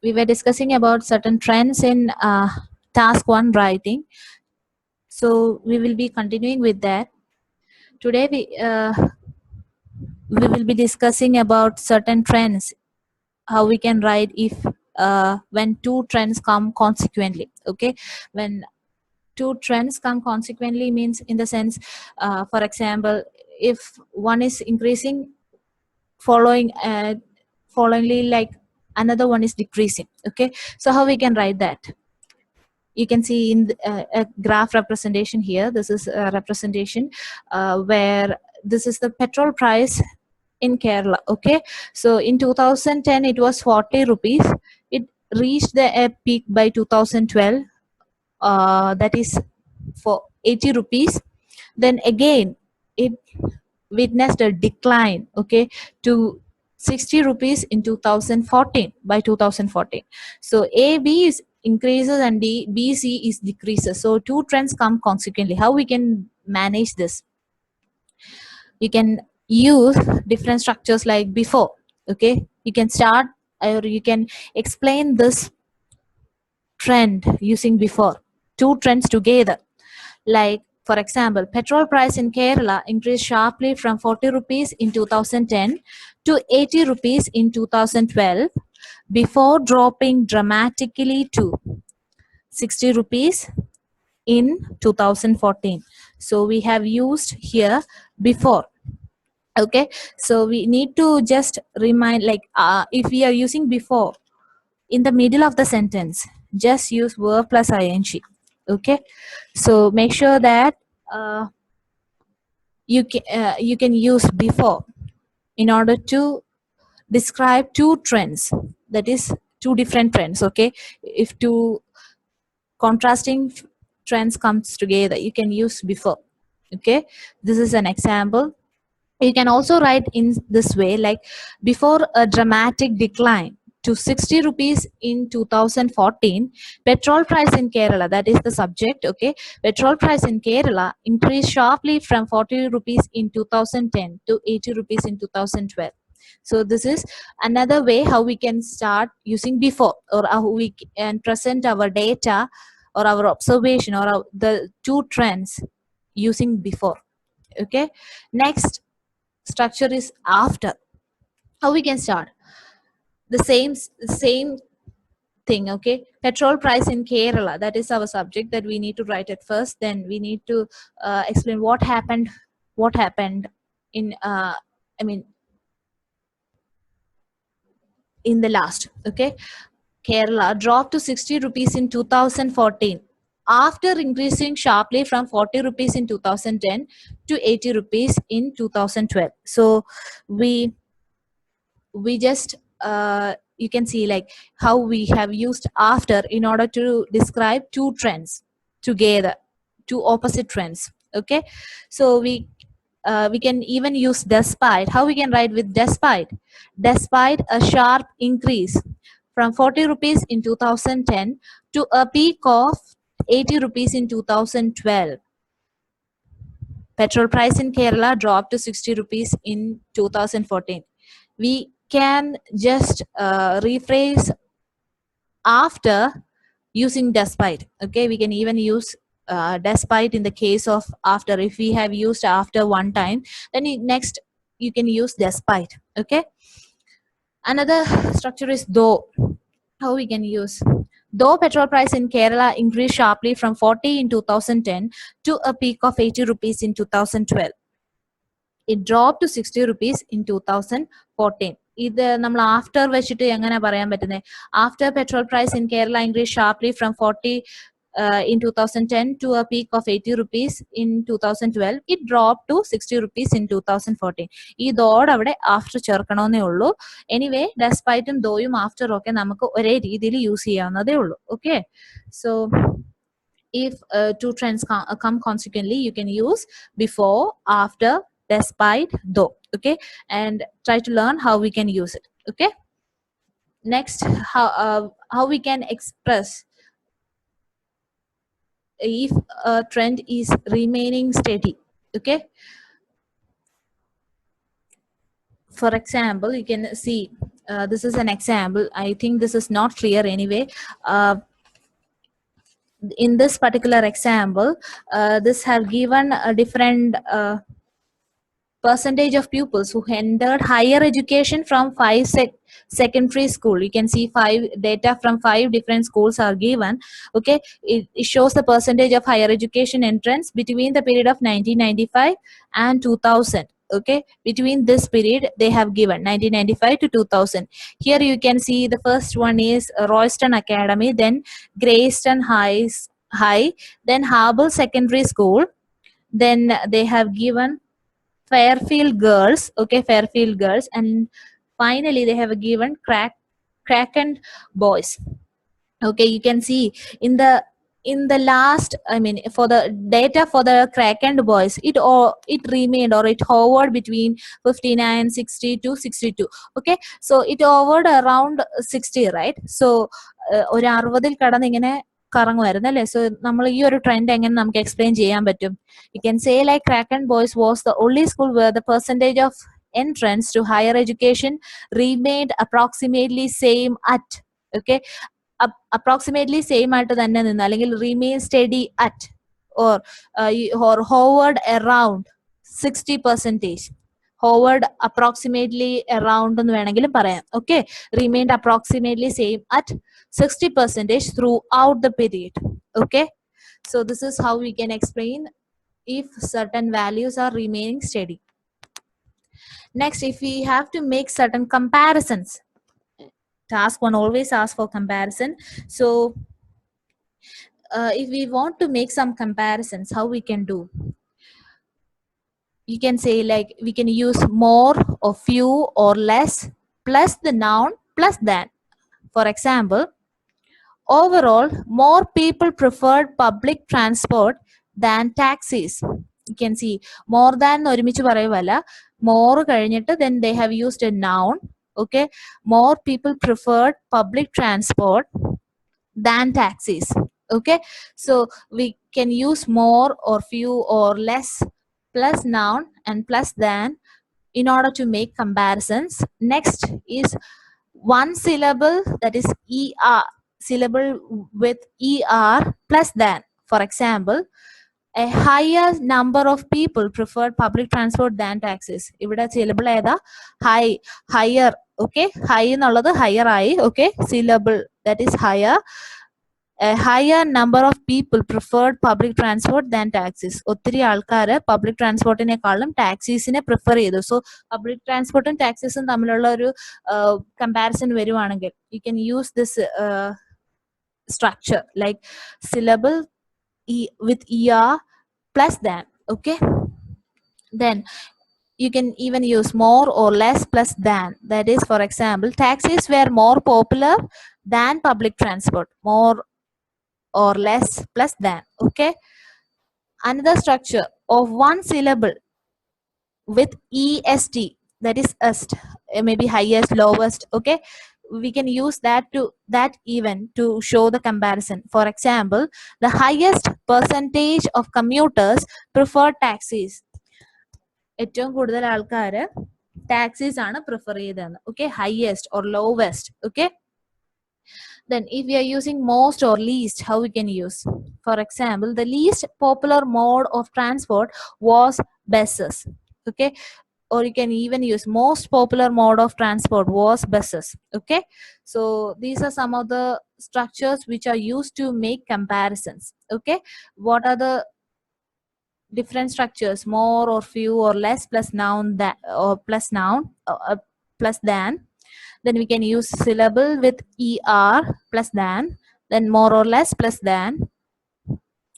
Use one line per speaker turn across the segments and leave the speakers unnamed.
we were discussing about certain trends in task 1 writing. So we will be continuing with that. Today we will be discussing about certain trends, how we can write if when two trends come consequently. Okay, when two trends come consequently means in the sense, for example, if one is increasing followingly, like another one is decreasing. Okay, so how we can write that? You can see in a graph representation here. This is a representation where this is the petrol price in Kerala. Okay, so in 2010 it was 40 rupees. It reached a peak by 2012, that is for 80 rupees. Then again it witnessed a decline, okay, to 60 rupees in 2014, by 2014. So AB is increases and BC is decreases. So two trends come consequently. How we can manage this? You can use different structures like before. Okay, you can start or you can explain this trend using before, two trends together. Like, for example, petrol price in Kerala increased sharply from 40 rupees in 2010 to 80 rupees in 2012 before dropping dramatically to 60 rupees in 2014. So we have used here before. Okay, so we need to just remind, like, if we are using before in the middle of the sentence, just use verb plus ing. Okay, so make sure that you can use before in order to describe two trends, that is two different trends. Okay, if two contrasting trends comes together, you can use before. Okay, this is an example. You can also write in this way, like, before a dramatic decline to 60 rupees in 2014, petrol price in Kerala, that is the subject. Okay, petrol price in Kerala increased sharply from 40 rupees in 2010 to 80 rupees in 2012. So this is another way how we can start using before, or how we can present our data or our observation or the two trends using before. Okay, next structure is after. How we can start? The same thing. Okay, petrol price in Kerala, that is our subject that we need to write at first. Then we need to explain what happened in I mean in the last. Okay, Kerala dropped to 60 rupees in 2014 after increasing sharply from 40 rupees in 2010 to 80 rupees in 2012. So we just you can see, like, how we have used after in order to describe two trends together, two opposite trends. Okay, so we can even use despite. How we can write with despite? Despite a sharp increase from 40 rupees in 2010 to a peak of 80 rupees in 2012, petrol price in Kerala dropped to 60 rupees in 2014. We can just rephrase after using despite. Okay, we can even use despite in the case of after. If we have used after one time, then next you can use despite. Okay, another structure is though. How we can use? Though petrol price in Kerala increased sharply from 40 in 2010 to a peak of 80 rupees in 2012, it dropped to 60 rupees in 2014. ഇത് നമ്മൾ after വെച്ചിട്ട് എങ്ങനെ പറയാൻ പറ്റുന്നത്? After petrol price in Kerala increased sharply from 40 in 2010 to a peak of 80 rupees in 2012, it dropped to 60 rupees in 2014. ഈ ദോട് അവിടെ after ചേർക്കണമെന്നേ ഉള്ളൂ. Anyway, ഡെസ്പൈറ്റും ദോയും ആഫ്റ്ററും ഒക്കെ നമുക്ക് ഒരേ രീതിയിൽ യൂസ് ചെയ്യാവുന്നതേ ഉള്ളൂ. Okay, so if two trends come consequently, you can use before, after, despite, though. Okay, and try to learn how we can use it. Okay, next, how we can express if a trend is remaining steady. Okay, for example, you can see this is an example. I think this is not clear anyway. In this particular example, this have given a different percentage of pupils who entered higher education from secondary school. You can see five data from 5 different schools are given. Okay, it shows the percentage of higher education entrance between the period of 1995 and 2000. Okay, between this period they have given 1995 to 2000. Here you can see the first one is Royston Academy, then Greyston High, then Harbour Secondary School, then they have given Fairfield Girls. Okay, Fairfield Girls, and finally they have given Kraken Boys. Okay, you can see in the last, I mean, for the data for the Kraken Boys, it remained, or it hovered between 59, 60 to 62. Okay, so it hovered around 60, right? So ഒരു 60-ൽ കടന്ന് ഇങ്ങനെ കറങ്ങുമായിരുന്നു അല്ലേ. So നമ്മൾ ഈ ഒരു trend എങ്ങനെ നമുക്ക് explain ചെയ്യാൻ പറ്റും? You can say like Kraken Boys was the only school where the percentage of entrance to higher education remained approximately same at, okay, approximately same ആയിട്ട് തന്നെ നിന്ന്, അല്ലെങ്കിൽ remain steady at, or hovered around 60%, hovered approximately around എന്ന് വേണമെങ്കിലും പറയാം. Okay, remained approximately same at 60% throughout the period. Okay, so this is how we can explain if certain values are remaining steady. Next, if we have to make certain comparisons, task 1 always asks for comparison. So if we want to make some comparisons, how we can do? You can say like we can use more or few or less plus the noun plus than. For example, overall, more people preferred public transport than taxis. You can see more than ഒരുമിച്ച് പറയുവല്ല, more കഴിഞ്ഞിട്ട് then they have used a noun. Okay, more people preferred public transport than taxis. Okay, so we can use more or few or less plus noun and plus than in order to make comparisons. Next is one syllable, that is er, syllable with er plus than. For example, a higher number of people preferred public transport than taxis. ഇവിടെ syllable ഏതാ? Higher. Okay, high എന്നുള്ളത് higher ആയി. Okay, syllable that is higher. A higher number of people preferred public transport than taxis. ഒത്തിരി ആൾക്കാർ public ട്രാൻസ്പോർട്ടിനെക്കാളും ടാക്സീസിനെ prefer ചെയ്തു. So public ട്രാൻസ്പോർട്ടും ടാക്സീസും തമ്മിലുള്ള ഒരു comparison വരുവാണെങ്കിൽ you can use this structure like syllable with er plus than. Okay, then you can even use more or less plus than. That is, for example, taxis were more popular than public transport. More or less plus than. Okay, another structure of one syllable with est, that is est, maybe highest, lowest. Okay, we can use that even to show the comparison. For example, the highest percentage of commuters prefer taxis. ഏറ്റവും കൂടുതൽ ആൾക്കാർ taxis ആണ് prefer ചെയ്തതെന്ന്. Okay, highest or lowest. Okay, then if we are using most or least, how we can use? For example, the least popular mode of transport was buses. Okay, or you can even use most popular mode of transport was buses. Okay, so these are some of the structures which are used to make comparisons. Okay, what are the different structures? More or few or less plus noun, that or plus noun plus than. Then we can use syllable with er plus than, then more or less plus than,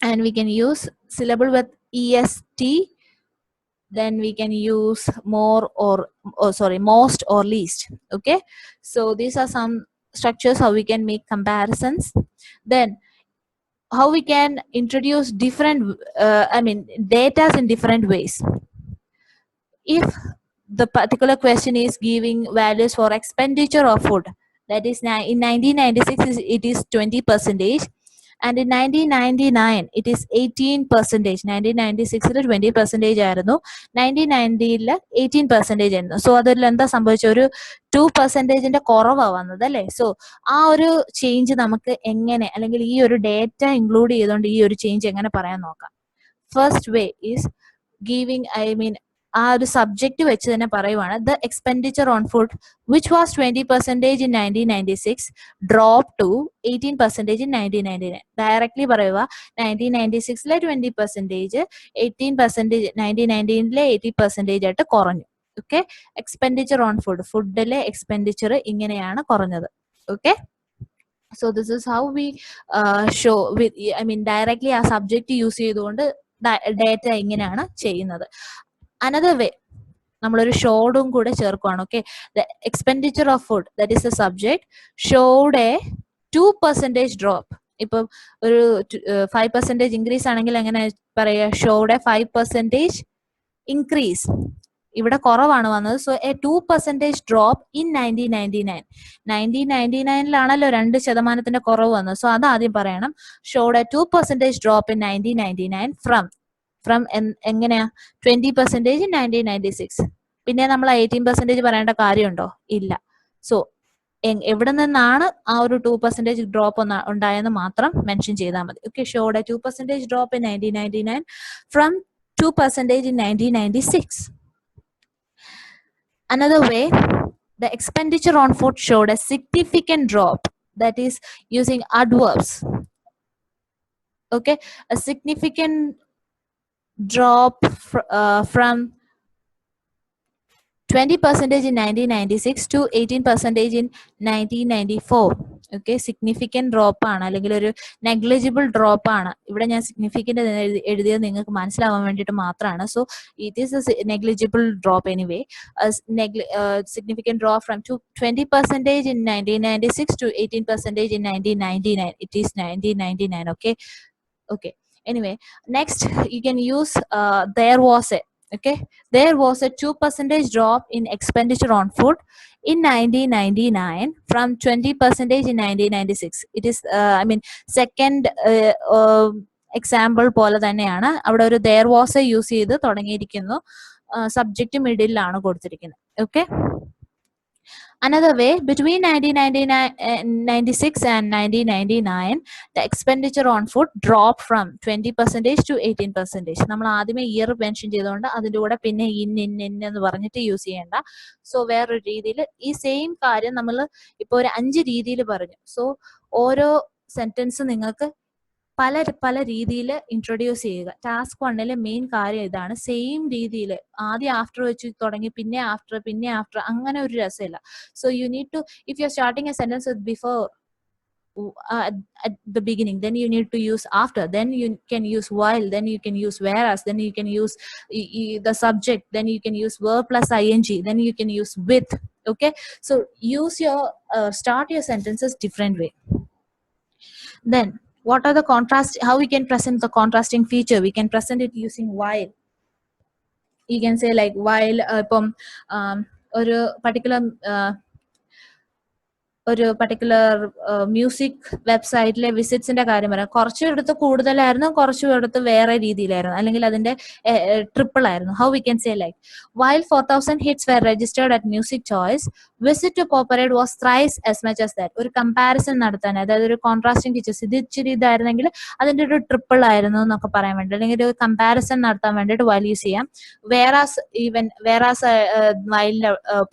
and we can use syllable with est, then we can use more or most or least. Okay, so these are some structures how we can make comparisons. Then how we can introduce different data in different ways. If the particular question is giving values for expenditure of food, that is in 1996 it is 20%, And in 1999 it is 18%. 1996 20% ആയിരുന്നു, 1990 18% ആയിരുന്നു. So അതിൽ എന്താ സംഭവിച്ച, ഒരു 2% കുറവാണ് വന്നത് അല്ലേ. So ആ ഒരു ചേഞ്ച് നമുക്ക് എങ്ങനെ, അല്ലെങ്കിൽ ഈ ഒരു ഡേറ്റ ഇൻക്ലൂഡ് ചെയ്തുകൊണ്ട് ഈ ഒരു ചേഞ്ച് എങ്ങനെ പറയാൻ നോക്കാം. ഫസ്റ്റ് വേ ഈസ് ഗിവിംഗ്, ആ ഒരു സബ്ജക്റ്റ് വെച്ച് തന്നെ പറയുവാണ്, the expenditure on food which was 20% in 1996 drop to 18% in 1999. Directly പറയുക, 1996 20%, 18% 1999 80% ആയിട്ട് കുറഞ്ഞു. ഓക്കെ, എക്സ്പെൻഡിച്ചർ ഓൺ ഫുഡ്, ഫുഡിലെ എക്സ്പെൻഡിച്ചർ ഇങ്ങനെയാണ് കുറഞ്ഞത്. Okay, so this is how we show with, directly ആ സബ്ജക്റ്റ് യൂസ് ചെയ്തുകൊണ്ട് ഡേറ്റ ഇങ്ങനെയാണ് ചെയ്യുന്നത്. അനദർ വേ, നമ്മളൊരു ഷോഡും കൂടെ ചേർക്കുവാണ്. Okay, the expenditure of food, that is the subject, showed a 2% drop. ഇപ്പം ഒരു 5% ഇൻക്രീസ് ആണെങ്കിൽ എങ്ങനെ പറയാ, ഷോഡ് എ 5% ഇൻക്രീസ്. ഇവിടെ കുറവാണ് വന്നത്. So A 2% drop in 1999. 1999 2% കുറവ് വന്നത്. സോ അത് ആദ്യം പറയണം. Showed a 2% drop in 1999 from എങ്ങനെയാ 20% in 1996. പിന്നെ നമ്മൾ 18% പറയേണ്ട കാര്യമുണ്ടോ? ഇല്ല. സോ എവിടെ നിന്നാണ് ആ ഒരു 2% ഡ്രോപ്പ് ഉണ്ടായെന്ന് മാത്രം മെൻഷൻ ചെയ്താൽ മതി. Okay, showed a 2% drop in 1999 from 2% in 1996. Another way, the expenditure on food showed a significant drop, that is using adverbs. Okay, a significant drop from 20% in 1996 to 18% in 1994. Okay, significant drop ആണ്, അല്ലെങ്കിൽ ഒരു negligible drop ആണ്. ഇവിടെ ഞാൻ significant എഴുതിയത് നിങ്ങൾക്ക് മനസ്സിലാവാൻ വേണ്ടിയിട്ട് മാത്രമാണ്. So it is A negligible drop anyway. Significant drop from 20% in 1996 to 18% in 1999. It is 1999. Okay. Anyway, next you can use there was a 2% drop in expenditure on food in 1999 from 20% in 1996. It is second example പോലെ തന്നെയാണ്. അവിടെ ഒരു there was a use ചെയ്ത് തുടങ്ങിയിരിക്കുന്നു, subject മിഡിലാണ് കൊടുത്തിരിക്കുന്നത്. Okay, another way, between 1996 and 1999 the expenditure on food dropped from 20% to 18%. നമ്മൾ ആദ്യമേ year mention ചെയ്തുകൊണ്ട് അതിൻ്റെ കൂടെ പിന്നെ ഇൻ എന്ന് പറഞ്ഞിട്ട് യൂസ് ചെയ്യേണ്ട. സോ വേറൊരു രീതിയിൽ ഈ സെയിം കാര്യം നമ്മൾ ഇപ്പോൾ ഒരു 5 രീതിയിൽ പറഞ്ഞു. സോ ഓരോ സെന്റൻസ് നിങ്ങൾക്ക് പല രീതിയിൽ ഇൻട്രൊഡ്യൂസ് ചെയ്യുക. ടാസ്ക് 1 മെയിൻ കാര്യം ഇതാണ്. സെയിം രീതിയിൽ ആദ്യം ആഫ്റ്റർ വെച്ച് തുടങ്ങി പിന്നെ ആഫ്റ്റർ അങ്ങനെ ഒരു രസമില്ല. So you need to, if you are starting a sentence with before at the beginning, then you need to use after, then you can use while, then you can use whereas, then you can use the subject, then you can use verb plus ing, then you can use with. Okay, so use your start your sentences different way. Then what are the contrast, how we can present the contrasting feature? We can present it using while. You can say like while ഒരു particular music വെബ്സൈറ്റിലെ വിസിറ്റ്സിന്റെ കാര്യം പറയാം. കുറച്ചിടത്ത് കൂടുതലായിരുന്നു, കുറച്ചിടത്ത് വേറെ രീതിയിലായിരുന്നു, അല്ലെങ്കിൽ അതിന്റെ triple ആയിരുന്നു. How we can say like while 4,000 hits were registered at music choice, visit to Poparade was thrice as much as that. ഒരു കമ്പാരിസൺ നടത്താൻ, അതായത് ഒരു കോൺട്രാസ്റ്റിംഗ് ഫീച്ചേഴ്സ്, ഇത് ഇച്ചിരി ഇതായിരുന്നെങ്കിൽ അതിന്റെ ഒരു ട്രിപ്പിൾ ആയിരുന്നു എന്നൊക്കെ പറയാൻ വേണ്ടി, അല്ലെങ്കിൽ ഒരു കമ്പാരിസൺ നടത്താൻ വേണ്ടിയിട്ട് while യൂസ് ചെയ്യാം. വേറാസ് while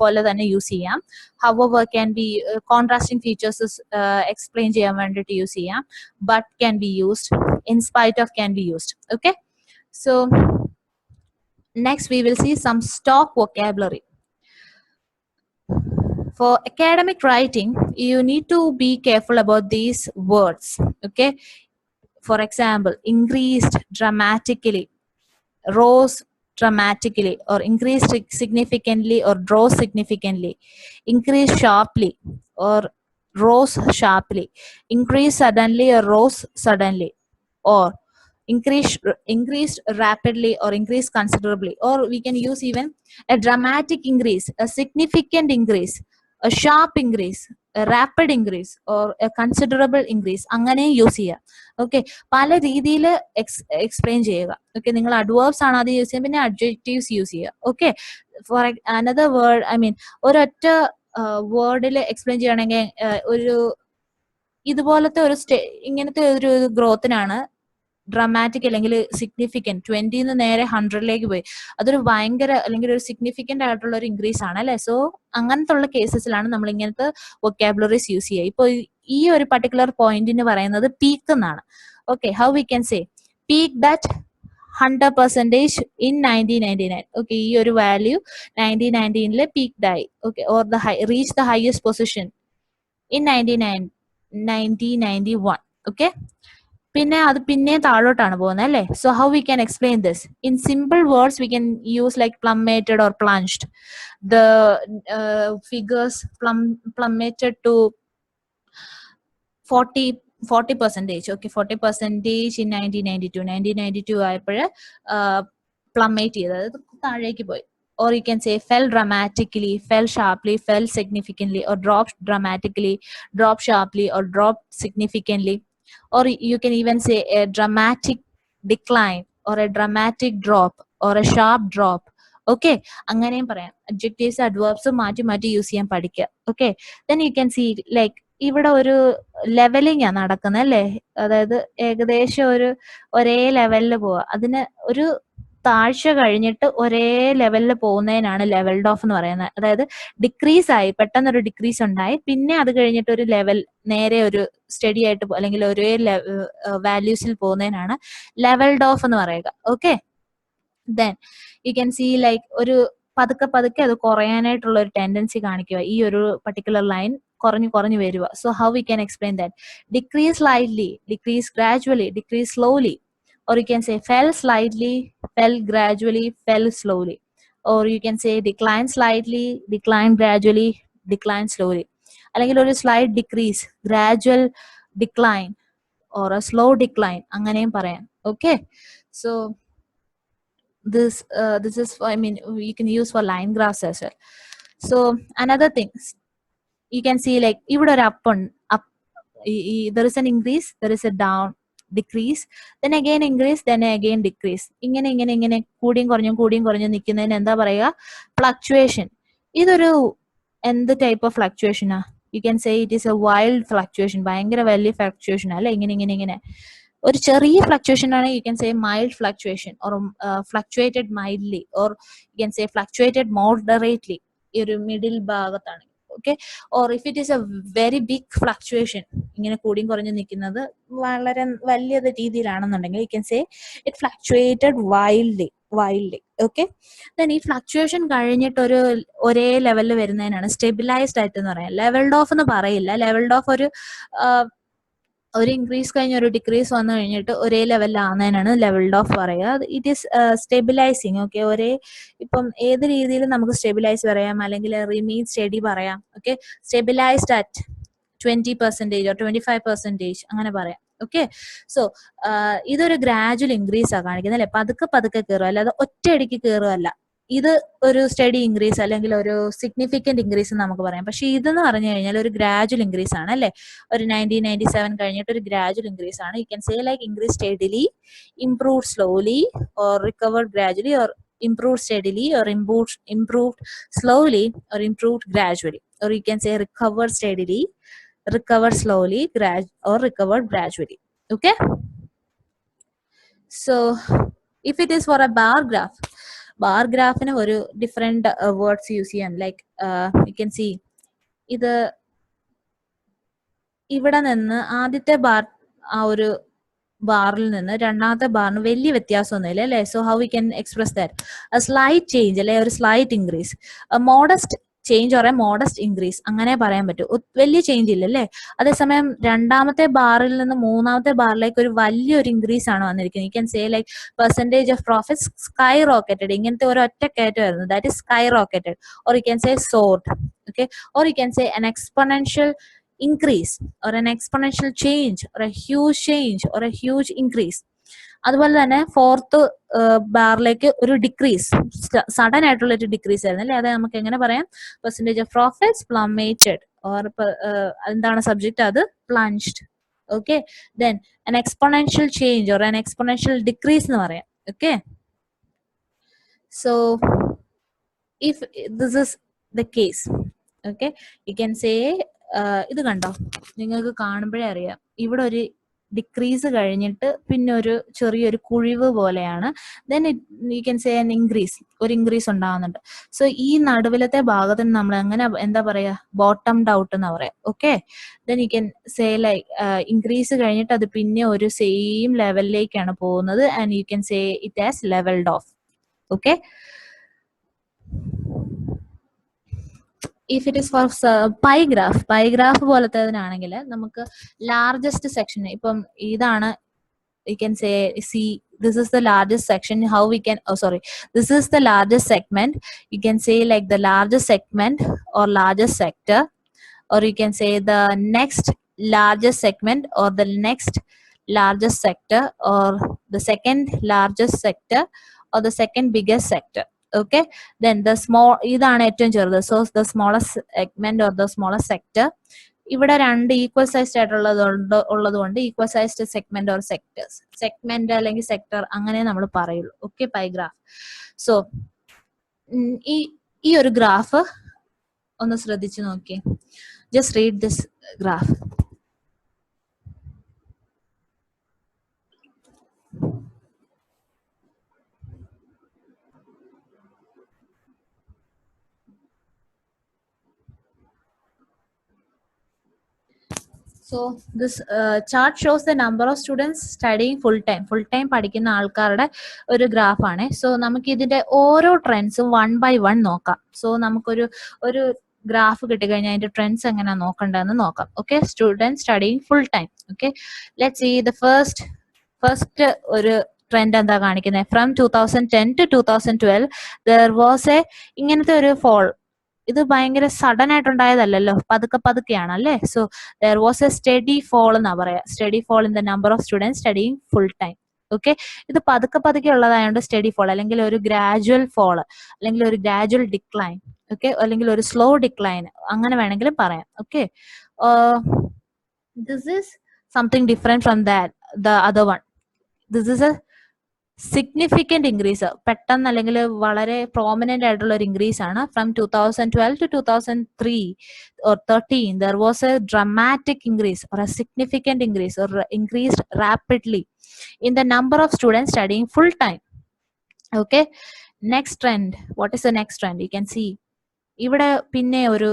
പോലെ തന്നെ യൂസ് ചെയ്യാം. However can be contrasting features explain ചെയ്യാൻ വേണ്ടിയിട്ട് യൂസ് ചെയ്യാം. But can be used, in spite of can be used. Okay, so next we will see some stock vocabulary. For academic writing, you need to be careful about these words. Okay, for example, increased dramatically, rose dramatically, or increased significantly, or rose significantly, increased sharply or rose sharply, increased suddenly or rose suddenly, or increased rapidly or increased considerably. Or we can use even a dramatic increase, a significant increase, a sharp increase, rapid increase or A considerable increase അങ്ങനെ use ചെയ്യുക. Okay, പല രീതിയിൽ explain ചെയ്യുക. Okay, നിങ്ങൾ adverbs ആണ് ആദ്യം use ചെയ്യുക, പിന്നെ അഡ്ജക്റ്റീവ്സ് യൂസ് ചെയ്യുക. Okay, for another word, I mean ഒരൊറ്റ വേർഡിൽ എക്സ്പ്ലെയിൻ ചെയ്യണമെങ്കിൽ ഒരു ഇതുപോലത്തെ ഒരു ഇങ്ങനത്തെ ഒരു ഗ്രോത്തിനാണ് ഡ്രമാറ്റിക് അല്ലെങ്കിൽ സിഗ്നിഫിക്കൻറ്റ്. 20 നേരെ 100 പോയി, അതൊരു ഭയങ്കര അല്ലെങ്കിൽ ഒരു സിഗ്നിഫിക്കന്റ് ആയിട്ടുള്ള ഒരു ഇൻക്രീസ് ആണ് അല്ലെ. സോ അങ്ങനത്തെ ഉള്ള കേസസിലാണ് നമ്മൾ ഇങ്ങനത്തെ വൊക്കാബുലറീസ് യൂസ് ചെയ്യുക. ഇപ്പോൾ ഈ ഒരു പർട്ടിക്കുലർ പോയിന്റിന് പറയുന്നത് പീക്ക് എന്നാണ്. Okay, how we can say peak that 100% in 1999. Okay, ഈ ഒരു വാല്യൂ 1919 പീക്ഡ് ആയി. Okay, or the reach the highest position in 1991. Okay, പിന്നെ അത് പിന്നെ താഴോട്ടാണ് പോകുന്നത് അല്ലേ. So how we can explain this in simple words? We can use like plummeted or plunged. The figures plummeted to 40%. Okay, 40% in 1992 ആയപ്പോഴ് plummet ചെയ്ത്, അതായത് താഴേക്ക് പോയി. Or you can say fell dramatically, fell sharply, fell significantly, or dropped dramatically, dropped sharply, or dropped significantly. Or you can even say a dramatic decline, or a dramatic drop, or a sharp drop. Okay, അങ്ങനെയും പറയാം. Adjectives adverbs മാറ്റി മാറ്റി use ചെയ്യാൻ പഠിക്കുക. Okay, then you can see like ഇവിടെ ഒരു levelling ആണ് നടക്കുന്നത് അല്ലേ. അതായത് ഏകദേശം ഒരേ ലെവലിൽ പോവുക. അതിന് ഒരു താഴ്ച കഴിഞ്ഞിട്ട് ഒരേ ലെവലിൽ പോകുന്നതിനാണ് ലെവൽഡ് ഓഫ് എന്ന് പറയുന്നത്. അതായത് ഡിക്രീസ് ആയി, പെട്ടെന്നൊരു ഡിക്രീസ് ഉണ്ടായി, പിന്നെ അത് കഴിഞ്ഞിട്ട് ഒരു ലെവൽ നേരെ ഒരു സ്റ്റഡി ആയിട്ട് അല്ലെങ്കിൽ ഒരേ വാല്യൂസിൽ പോകുന്നതിനാണ് ലെവൽഡ് ഓഫ് എന്ന് പറയുക. Okay, then you can see like ഒരു പതുക്കെ പതുക്കെ അത് കുറയാനായിട്ടുള്ള ഒരു ടെൻഡൻസി കാണിക്കുക. ഈ ഒരു പർട്ടിക്കുലർ ലൈൻ കുറഞ്ഞു വരിക. So how we can explain that? Decrease slightly, decrease gradually, decrease slowly. Or you can say fell slightly, fell gradually, fell slowly. Or you can say decline slightly, decline gradually, decline slowly. അല്ലെങ്കിൽ ഒരു slight decrease, gradual decline, or a slow decline അങ്ങനെയും പറയാം. Okay, so this is I mean you can use for line graphs as well. So another thing you can see like ഇവിടെ ഒരു up there is an increase, there is a down, decrease, then again increase, then again decrease. ഇങ്ങനെ കൂടിയും കുറഞ്ഞും നിൽക്കുന്നതിന് എന്താ പറയുക? Fluctuation. ഇതൊരു എന്ത് type of ഫ്ലക്ച്വേഷനാ? You can say it is a wild fluctuation. ഭയങ്കര വലിയ ഫ്ലക്ച്വേഷൻ അല്ലെ. ഇങ്ങനെ ഒരു ചെറിയ ഫ്ലക്ച്വേഷൻ ആണ് you can say mild fluctuation, or fluctuated mildly, or you can say fluctuated moderately. ഈ ഒരു മിഡിൽ ഭാഗത്താണ്. Okay, or if it is a very big fluctuation, ഇങ്ങനെ കൂടിയും കുറഞ്ഞു നിൽക്കുന്നത് വളരെ വലിയ രീതിയിലാണെന്നുണ്ടെങ്കിൽ you can say it fluctuated wildly. Okay, then ഈ ഫ്ലക്ച്വേഷൻ കഴിഞ്ഞിട്ട് ഒരേ ലെവലിൽ വരുന്നതിനാണ് സ്റ്റെബിലൈസ്ഡ് ആയിട്ട് എന്ന് പറയാം. ലെവൽഡ് ഓഫ് എന്ന് പറയില്ല. ലെവൽഡ് ഓഫ് ഒരു ഇൻക്രീസ് കഴിഞ്ഞ ഒരു ഡിക്രീസ് വന്നു കഴിഞ്ഞിട്ട് ഒരേ ലെവലിലാവുന്നതിനാണ് ലെവൽഡ് ഓഫ് പറയുക. It is stabilising. ഓക്കെ, ഇപ്പം ഏത് രീതിയിൽ നമുക്ക് സ്റ്റെബിലൈസ് പറയാം, അല്ലെങ്കിൽ റിമെയിൻ സ്റ്റഡി പറയാം. ഓക്കെ, സ്റ്റെബിലൈസ്ഡ് അറ്റ് 20% or 25% അങ്ങനെ പറയാം. ഓക്കെ, സോ ഇതൊരു ഗ്രാജുവൽ ഇൻക്രീസ് ആ കാണിക്കുന്നത് അല്ലെ. പതുക്കെ കയറുക, അല്ലാതെ ഒറ്റയടിക്ക് കയറുകയല്ല. ഇത് ഒരു സ്റ്റഡി ഇൻക്രീസ് അല്ലെങ്കിൽ ഒരു സിഗ്നിഫിക്കന്റ് ഇൻക്രീസ് എന്ന് നമുക്ക് പറയാം. പക്ഷെ ഇതെന്ന് പറഞ്ഞു കഴിഞ്ഞാൽ ഒരു ഗ്രാജുവൽ ഇൻക്രീസ് ആണ് അല്ലെ. ഒരു 1997 കഴിഞ്ഞിട്ട് ഒരു ഗ്രാജുവൽ ഇൻക്രീസ് ആണ്. You can say like increase steadily, improve slowly, or recovered gradually, or improved steadily, or improved slowly, or improved gradually. Or you can say recovered steadily, recovered slowly, or recovered gradually. Okay, so if it is for a bar graph in a different words use ചെയ്യാം. Like you can see ഇത് ഇവിടെ നിന്ന് ആദ്യത്തെ bar ആ ഒരു ബാറിൽ നിന്ന് രണ്ടാമത്തെ ബാറിന് വലിയ വ്യത്യാസമൊന്നുമില്ല അല്ലെ. So how we can express that? A slight change അല്ലെ, ഒരു slight increase, modest change or a modest increase അങ്ങനെ പറയാൻ പറ്റും. വലിയ ചേഞ്ച് ഇല്ല അല്ലെ. അതേസമയം രണ്ടാമത്തെ ബാറിൽ നിന്ന് മൂന്നാമത്തെ ബാറിലേക്ക് ഒരു വലിയൊരു ഇൻക്രീസ് ആണ് വന്നിരിക്കുന്നത്. You can say like percentage of profit skyrocketed. ഇങ്ങനത്തെ ഒരു ഒറ്റ കയറ്റമായിരുന്നു, that is skyrocketed. Or you can say soared. Okay, or you can say an exponential increase, or an exponential change, or a huge change, or a huge increase. അതുപോലെ തന്നെ fourth ബാറിലേക്ക് ഒരു decrease, sudden ആയിട്ടുള്ള ഒരു decrease ആയിരുന്നു അല്ലെ. അത് നമുക്ക് എങ്ങനെ പറയാം? Percentage of profits plummeted. or എന്താണ് സബ്ജക്റ്റ് അത് plunged. Okay, then an exponential change or an exponential decrease എന്ന് പറയാം. Okay, so if this is the case, okay, you can say ഇത് കണ്ടോ, നിങ്ങൾക്ക് കാണുമ്പോഴേ അറിയാം ഇവിടെ ഒരു ഡിക്രീസ് കഴിഞ്ഞിട്ട് പിന്നെ ഒരു ചെറിയൊരു കുഴിവ് പോലെയാണ്. Then you can say an increase, ഒരു ഇൻക്രീസ് ഉണ്ടാകുന്നുണ്ട്. സോ ഈ നടുവിലത്തെ ഭാഗത്തിന് നമ്മൾ എങ്ങനെ എന്താ പറയാ, ബോട്ടംഡ് ഔട്ട് എന്ന് പറയാം. Okay, then you can say like increase കഴിഞ്ഞിട്ട് അത് പിന്നെ ഒരു സെയിം ലെവലിലേക്കാണ് പോകുന്നത് and you can say it has levelled of. Okay, if it is for pie graph പോലത്തേതിനാണെങ്കിൽ നമുക്ക് ലാർജസ്റ്റ് സെക്ഷൻ ഇപ്പം ഇതാണ്, you can say, see, this is the largest section, how we can, oh sorry, this is the largest segment, you can say like the largest segment or largest sector, or you can say the next largest segment or the next largest sector or the second largest sector or the second biggest sector. Okay, then the small ഇതാണ് ഏറ്റവും ചെറുത്, so the smallest segment or the smallest sector. ഇവിടെ രണ്ട് equal sized ഉള്ളതുകൊണ്ട് equal sized segment or sectors, segment അല്ലെങ്കിൽ sector അങ്ങനെ നമ്മൾ പറയുള്ളൂ. Okay, pi graph. സോ ഈ ഒരു ഗ്രാഫ് ഒന്ന് ശ്രദ്ധിച്ചു നോക്കി, just read this graph. So this chart shows the number of students studying full time പഠിക്കുന്ന ആൾക്കാരുടെ ഒരു ഗ്രാഫാണ്. സോ നമുക്ക് ഇതിന്റെ ഓരോ ട്രെൻഡ്സും 1 by 1 നോക്കാം. സോ നമുക്കൊരു ഗ്രാഫ് കിട്ടിക്കഴിഞ്ഞാൽ അതിന്റെ ട്രെൻഡ്സ് എങ്ങനെയാ നോക്കണ്ടെന്ന് നോക്കാം. Okay, student studying full time. Okay, let's see the first ഒരു ട്രെൻഡ് എന്താ കാണിക്കുന്നത്. From 2010 to 2012 there was a ഇങ്ങനത്തെ ഒരു ഫോൾ. ഇത് ഭയങ്കര സഡൻ ആയിട്ടുണ്ടായതല്ലോ, പതുക്കെയാണ് അല്ലേ. So there was a steady fall എന്നാ പറയാ, steady fall in the number of students studying full time. Okay, ഇത് പതുക്കെ ഉള്ളതായതുകൊണ്ട് സ്റ്റഡി ഫോൾ, അല്ലെങ്കിൽ ഒരു ഗ്രാജുവൽ ഫോൾ, അല്ലെങ്കിൽ ഒരു ഗ്രാജുവൽ ഡിക്ലൈൻ. ഓക്കെ, അല്ലെങ്കിൽ ഒരു സ്ലോ ഡിക്ലൈൻ, അങ്ങനെ വേണമെങ്കിലും പറയാം. Okay, this is something different from the other one. This is A significant increase, പെട്ടെന്ന് അല്ലെങ്കിൽ വളരെ പ്രോമിനന്റ് ആയിട്ടുള്ള ഒരു ഇൻക്രീസ് ആണ്. From 2012 to 2003 or 13 there was a dramatic increase or a significant increase or increased rapidly in the number of students studying full time. Okay, next trend, what is the next trend? You can see ഇവിടെ പിന്നെ ഒരു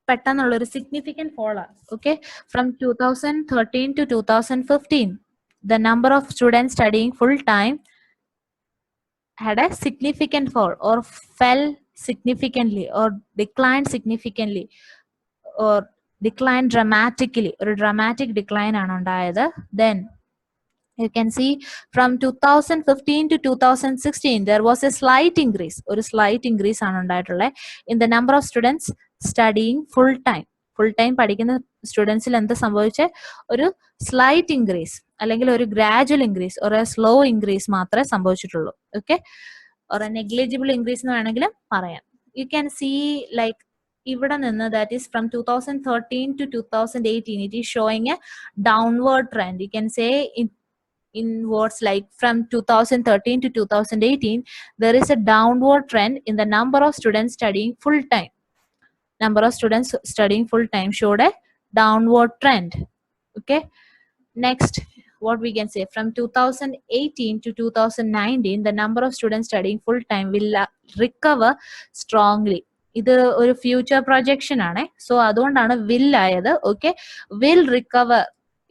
പെട്ടെന്നുള്ള ഒരു significant fall ആണ്. Okay, from 2013 to 2015 the number of students studying full time had a significant fall or fell significantly or declined significantly or declined dramatically, or dramatic decline ആണ് ഉണ്ടായത്. Then you can see from 2015 to 2016 there was a slight increase, ഒരു slight increase ആണ് ഉണ്ടായിട്ടുള്ളത് in the number of students studying full time പഠിക്കുന്ന സ്റ്റുഡൻസിൽ എന്ത് സംഭവിച്ച ഒരു slight increase, അല്ലെങ്കിൽ ഒരു ഗ്രാജുവൽ ഇൻക്രീസ്, ഒരു സ്ലോ ഇൻക്രീസ് മാത്രമേ സംഭവിച്ചിട്ടുള്ളൂ. ഓക്കെ, ഒരു നെഗ്ലിജിബിൾ ഇൻക്രീസ് എന്ന് വേണമെങ്കിലും പറയാം. യു ക്യാൻ സീ ലൈക്ക് ഇവിടെ നിന്ന്, that is from 2013 to 2018 it is showing a downward trend. You can say in words like from 2013 to 2018 there is a downward trend in the number of students studying full time. Number of students studying full time showed a downward trend. Okay, next, what we can say, from 2018 to 2019 the number of students studying full time will recover strongly. ഇത് ഒരു future projection ആണ്, so അതുകൊണ്ടാണ് will ആയത്. Okay, will recover,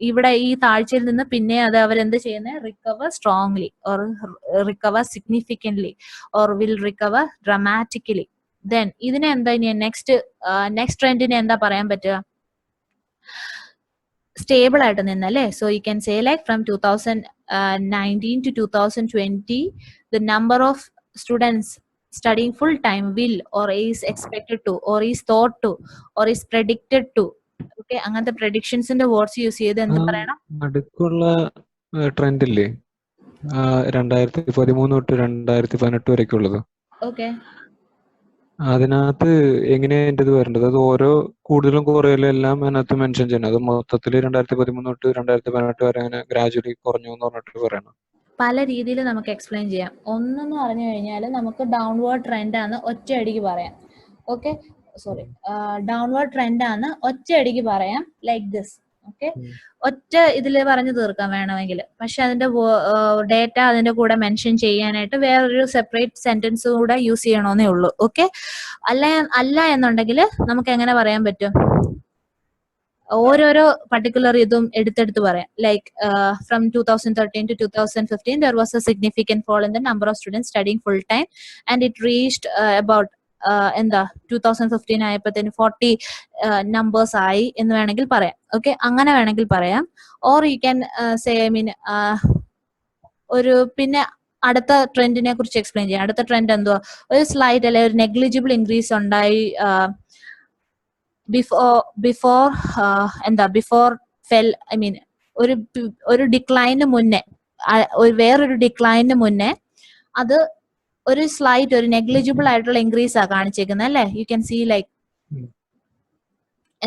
ഇവിടെ ഈ താഴ്ചയിൽ നിന്ന് പിന്നെ അത് അവരെന്ത് ചെയ്യുന്നത്, recover strongly or recover significantly or will recover dramatically. Then ഇതിനെ എന്താ ഇനി നെക്സ്റ്റ് ട്രെൻഡിനെ എന്താ പറയാൻ പറ്റുക, സ്റ്റേബിൾ ആയിട്ട് നിന്നല്ലേ. So you can say like from 2019 to 2020 the number of students studying full time will or is expected to or is thought to or is predicted to. Okay, അങ്ങനത്തെ പ്രഡിക്ഷൻസിന്റെ words use ചെയ്ത് എന്ത് പറയണം,
അടുക്കുള്ള trend ഇല്ലേ 2013 തൊട്ട് 2018 വരെയൊക്കെ ഉള്ളത്.
Okay,
അതിനകത്ത് എങ്ങനെയാ അതിൻ്റെ ഇത് വരേണ്ടത്? അത് ഓരോ കൂടുതലും കുറയലും എല്ലാം അതിനകത്ത് മെൻഷൻ ചെയ്യണം. അത് മൊത്തത്തിൽ 2013 തൊട്ട് 2018 വരെ അങ്ങനെ ഗ്രാജുവലി കുറഞ്ഞു എന്ന് പറഞ്ഞിട്ട് പറയണം.
പല രീതിയിൽ നമുക്ക് എക്സ്പ്ലെയിൻ ചെയ്യാം. ഒന്നെന്ന് പറഞ്ഞു കഴിഞ്ഞാൽ നമുക്ക് ഡൗൺവേർഡ് ട്രെൻഡ് ആണ് ഒറ്റയടിക്ക് പറയാം. ഓക്കെ, സോറി, ഡൗൺവേർഡ് ട്രെൻഡ് ആണ് ഒറ്റയടിക്ക് പറയാം, ലൈക്ക് ദിസ്. ഓക്കെ, ഒറ്റ ഇതിൽ പറഞ്ഞു തീർക്കാം വേണമെങ്കിൽ. പക്ഷെ അതിന്റെ ഡേറ്റ അതിന്റെ കൂടെ മെൻഷൻ ചെയ്യാനായിട്ട് വേറൊരു സെപ്പറേറ്റ് സെന്റൻസ് കൂടെ യൂസ് ചെയ്യണമെന്നേ ഉള്ളൂ. ഓക്കെ, അല്ല എന്നുണ്ടെങ്കിൽ നമുക്ക് എങ്ങനെ പറയാൻ പറ്റും? ഓരോരോ പർട്ടിക്കുലർ ഇതും എടുത്തെടുത്ത് പറയാം. Like from 2013 to 2015 there was a significant fall in the number of students studying full time and it reached about എന്താ 2015 ആയപ്പോഴത്തേന് 40 നമ്പേഴ്സ് ആയി എന്ന് വേണമെങ്കിൽ പറയാം. ഓക്കെ, അങ്ങനെ വേണമെങ്കിൽ പറയാം. Or you can say I mean ഒരു പിന്നെ അടുത്ത ട്രെൻഡിനെ കുറിച്ച് എക്സ്പ്ലെയിൻ ചെയ്യാം. അടുത്ത ട്രെൻഡ് എന്തുവാ? ഒരു സ്ലൈറ്റ് അല്ലെ ഒരു നെഗ്ലിജിബിൾ ഇൻക്രീസ് ഉണ്ടായി ബിഫോർ എന്താ ബിഫോർ ഫെൽ, ഐ മീൻ ഒരു ഡിക്ലൈന് മുന്നേ, വേറൊരു ഡിക്ലൈന് മുന്നേ അത് ഒരു സ്ലൈറ്റ്, ഒരു നെഗ്ലിജിബിൾ ആയിട്ടുള്ള ഇൻക്രീസ് ആ കാണിച്ചേക്കുന്നത് അല്ലേ? യു ക്യാൻ സീ ലൈക്ക്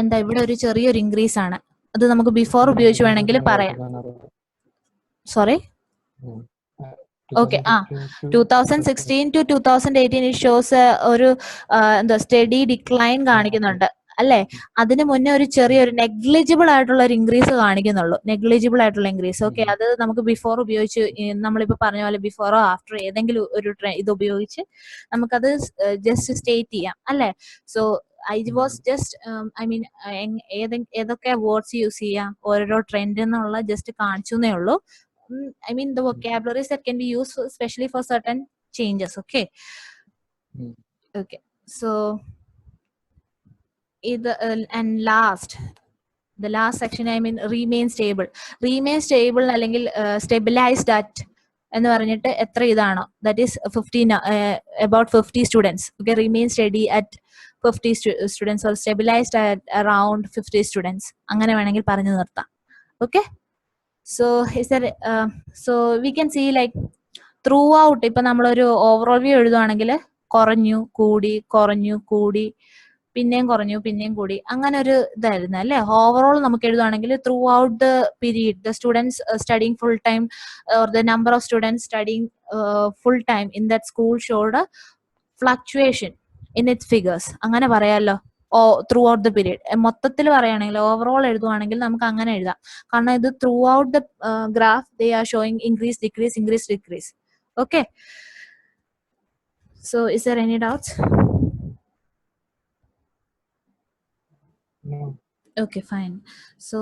എന്താ ഇവിടെ ഒരു ചെറിയൊരു ഇൻക്രീസ് ആണ്. അത് നമുക്ക് ബിഫോർ ഉപയോഗിച്ച് വേണമെങ്കിൽ പറയാം. Sorry, okay, 2016 to 2018 it shows ഒരു എന്താ സ്റ്റഡി ഡിക്ലൈൻ കാണിക്കുന്നുണ്ട് അല്ലേ? അതിന് മുന്നേ ഒരു ചെറിയൊരു നെഗ്ലിജിബിൾ ആയിട്ടുള്ള ഒരു ഇൻക്രീസ് കാണിക്കുന്നുള്ളൂ, നെഗ്ലിജിബിൾ ആയിട്ടുള്ള ഇൻക്രീസ്. ഓക്കെ, അത് നമുക്ക് ബിഫോർ ഉപയോഗിച്ച് നമ്മളിപ്പോ പറഞ്ഞ പോലെ ബിഫോറോ ആഫ്റ്റർ ഏതെങ്കിലും ഒരു ഇത് ഉപയോഗിച്ച് നമുക്കത് ജസ്റ്റ് സ്റ്റേറ്റ് ചെയ്യാം അല്ലേ? So I was just I mean ഏതൊക്കെ വേർഡ്സ് യൂസ് ചെയ്യാം ഓരോ ട്രെൻഡ് എന്നുള്ള ജസ്റ്റ് കാണിച്ചു എന്നേ ഉള്ളൂ. I mean the vocabularies that can be used especially for certain changes. Okay. Okay, so and the last section, I mean remain stable അല്ലെങ്കിൽ stabilized at എന്ന് പറഞ്ഞിട്ട് എത്ര ഇതാണോ, that is 15 about 50 students. Okay, remain steady at 50 students or stabilized at around 50 students, അങ്ങനെ വേണമെങ്കിൽ പറഞ്ഞു നിർത്താം. Okay, so is there so we can see like throughout ഇപ്പൊ നമ്മളൊരു ഓവറോൾ വ്യൂ എഴുതുവാണെങ്കിൽ കുറഞ്ഞു കൂടി കുറഞ്ഞു കൂടി പിന്നെയും കുറഞ്ഞു പിന്നെയും കൂടി അങ്ങനെ ഒരു ഇതായിരുന്നു അല്ലേ? ഓവറോൾ നമുക്ക് എഴുതുവാണെങ്കിൽ throughout the period the students studying full time or the number of students studying full time in that school showed fluctuation in its figures, അങ്ങനെ പറയാമല്ലോ. ത്രൂ ഔട്ട് ദ പീരീഡ് മൊത്തത്തിൽ പറയുകയാണെങ്കിൽ ഓവറോൾ എഴുതുവാണെങ്കിൽ നമുക്ക് അങ്ങനെ എഴുതാം. കാരണം ഇത് through out the graph they are showing increase decrease increase decrease. Okay, so is there any doubts?
No.
Okay, fine. So